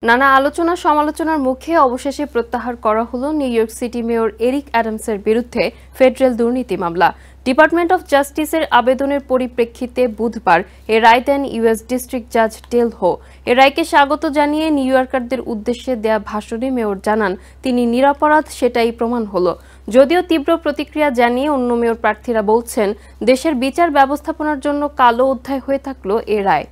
নানা আলোচনা সমালোচনার মুখে অবশেষে প্রত্যাহার করা হলো New York City mayor Eric অ্যাডামসের বিরুদ্ধে ফেডারেল দুর্নীতি মামলা। ডিপার্টমেন্ট অফ জাস্টিসের আবেদনের পরিপ্রেক্ষিতে বুধবার এ রায় দেন ইউএস ডিস্ট্রিক্ট জাজ টেল হো। এ রায়কে স্বাগত জানিয়ে নিউ ইয়র্কারদের উদ্দেশ্যে দেয়া ভাষণে মেয়র জানান তিনি নিরপরাধ, সেটাই প্রমাণ হলো। যদিও তীব্র প্রতিক্রিয়া জানিয়ে অন্য মেয়র প্রার্থীরা বলছেন দেশের বিচার ব্যবস্থাপনার জন্য কালো অধ্যায় হয়ে থাকলো এ রায়।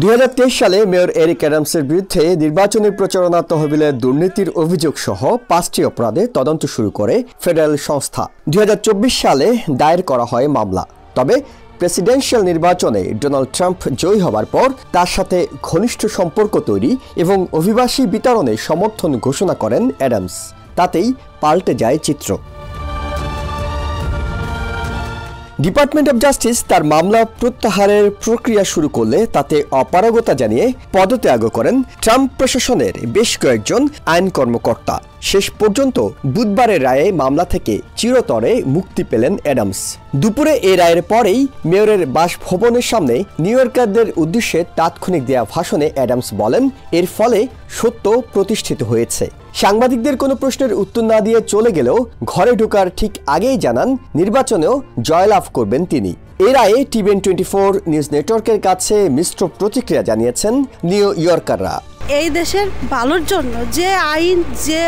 2023 সালে মেয়র এরিক অ্যাডামসের বিরুদ্ধে নির্বাচনী প্রচারণা তহবিলের দুর্নীতির অভিযোগ সহ 5টি অপরাধে তদন্ত শুরু করে ফেডারেল সংস্থা। 2024 সালে দায়ের করা হয় মামলা। তবে প্রেসিডেন্সিয়াল নির্বাচনে ডোনাল্ড ট্রাম্প জয়ী হবার পর তার সাথে ঘনিষ্ঠ সম্পর্ক তৈরি এবং অভিবাসী বিতরণে সমর্থন ঘোষণা করেন অ্যাডামস। তাতেই পাল্টে যায় চিত্র। ডিপার্টমেন্ট অফ জাস্টিস তার মামলা প্রত্যাহারের প্রক্রিয়া শুরু করলে তাতে অপারগতা জানিয়ে পদত্যাগ করেন ট্রাম্প প্রশাসনের বেশ কয়েকজন আইন কর্মকর্তা। শেষ পর্যন্ত বুধবারের রায়ে মামলা থেকে চিরতরে মুক্তি পেলেন অ্যাডামস। দুপুরে এই রায়ের পরেই মেয়রের বাসভবনের সামনে নিউ ইয়র্কারদের উদ্দেশ্যে তাৎক্ষণিক দেয়া ভাষণে অ্যাডামস বলেন, এর ফলে সত্য প্রতিষ্ঠিত হয়েছে। সাংবাদিকদের কোনো প্রশ্নের উত্তর না দিয়ে চলে গেলেও ঘরে ঢোকার ঠিক আগেই জানান নির্বাচনেও জয়লাভ করবেন তিনি। এর আগে টিভিএন 24 নিউজ নেটওয়ার্কের কাছে মিশ্র প্রতিক্রিয়া জানিয়েছেন নিউ ইয়র্কাররা। এই দেশের ভালোর জন্য যে আইন, যে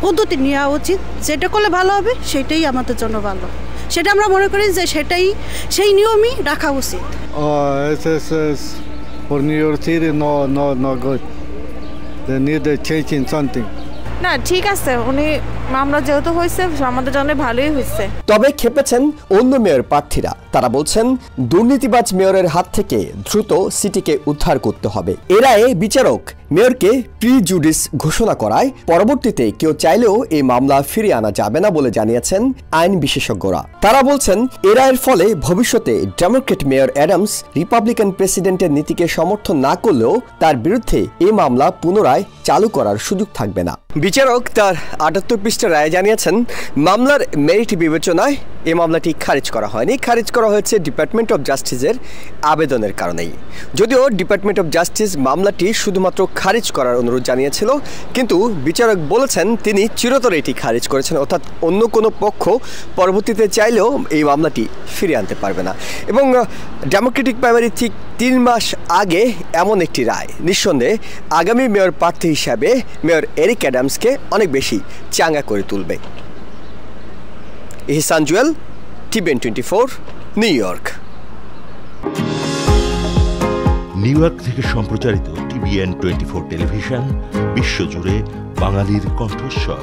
পদ্ধতি নেওয়া উচিত, যেটা করলে ভালো হবে সেটাই আমাদের জন্য ভালো, সেটা আমরা মনে করি যে সেটাই সেই নিয়মই রাখা উচিত। For New York City, no good. They need a change in something. না, ঠিক আছে, উনি মামলা যেহেতু হয়েছে আমাদের জন্য ভালোই হয়েছে। তবে খেপেছেন অন্য মেয়র প্রার্থীরা। তারা বলছেন দুর্নীতিবাজ মেয়রের হাত থেকে দ্রুত সিটিকে উদ্ধার করতে হবে। এর আগে বিচারক মেয়রকে প্রিজুডিস ঘোষণা করায় পরবর্তীতে কেউ চাইলেও এই মামলা ফিরিয়ে আনা যাবে না বলে জানিয়েছেন আইন বিশেষজ্ঞরা। তারা বলছেন এ রায়ের ফলে ভবিষ্যতে ডেমোক্রেট মেয়র অ্যাডামস রিপাবলিকান প্রেসিডেন্টের নীতিকে সমর্থন না করলেও তার বিরুদ্ধে এই মামলা পুনরায় চালু করার সুযোগ থাকবে না। বিচারক তার 78 পৃষ্ঠা রায়ে জানিয়েছেন মামলার মেরিট বিবেচনায় এই মামলাটি খারিজ করা হয়নি, খারিজ করা হয়েছে ডিপার্টমেন্ট অফ জাস্টিসের আবেদনের কারণেই। যদিও ডিপার্টমেন্ট অফ জাস্টিস মামলাটি শুধুমাত্র খারিজ করার অনুরোধ জানিয়েছিল, কিন্তু বিচারক বলেছেন তিনি চিরতরে এটি খারিজ করেছেন, অর্থাৎ অন্য কোনো পক্ষ পরবর্তীতে চাইলেও এই মামলাটি ফিরিয়ে আনতে পারবে না। এবং ডেমোক্রেটিক প্রাইমারি ঠিক 3 মাস আগে এমন একটি রায় নিঃসন্দেহে আগামী মেয়র প্রার্থী হিসাবে মেয়র এরিক অ্যাডামসকে অনেক বেশি চাঙ্গা করে তুলবে। Ihsan Jewel, TVN 24, New York. New York থেকে সম্প্রচারিত টিভিএন 24 টেলিভিশন বিশ্বজুড়ে বাঙালির কণ্ঠস্বর।